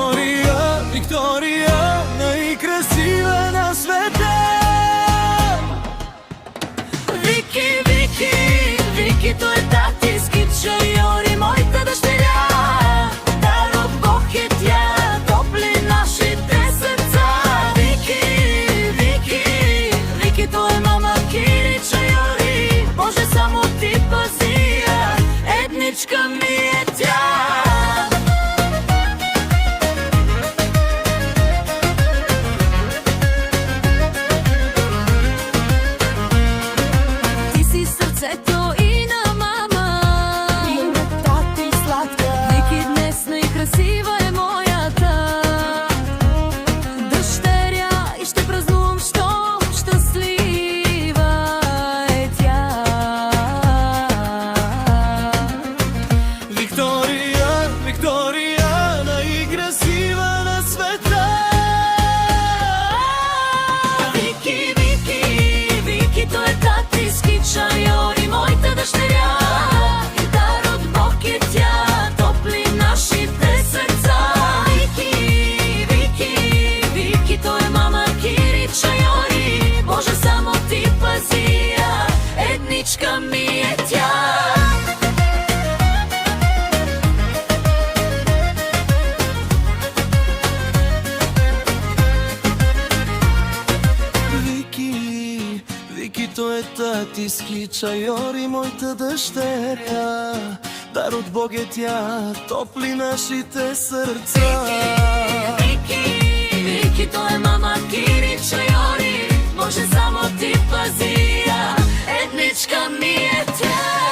Виктория, Виктория, най-красива на света. Вики, Вики, Вики, той е татински чайор и моята дъщеря. Дар от Бог е тя, топли нашите сърца. Вики, Вики, Вики, той е мама Кири чайори. Боже, само ти пази я, едничка ми е тя. Сърцето и на мама, и на тати сладка. Вики, днес най-красива е моята дъщеря и ще празнувам, щом щастлива е тя. Виктория, Виктория, най-красива на света. Вики, Вики, Вики, той е татински чайор и моята дъщеря. Дар от Бог е тя, топли нашите сърца. Вики, Вики, Вики, той е мама Кири чайори. Боже, само ти пази я, едничка ми е тя. Вики, Вики, той е татински чайор и моята дъщеря. Дар от Бог е тя, топли нашите сърца. Вики, Вики, той е мама Кири чайори. Боже, само ти пази я, едничка ми е тя.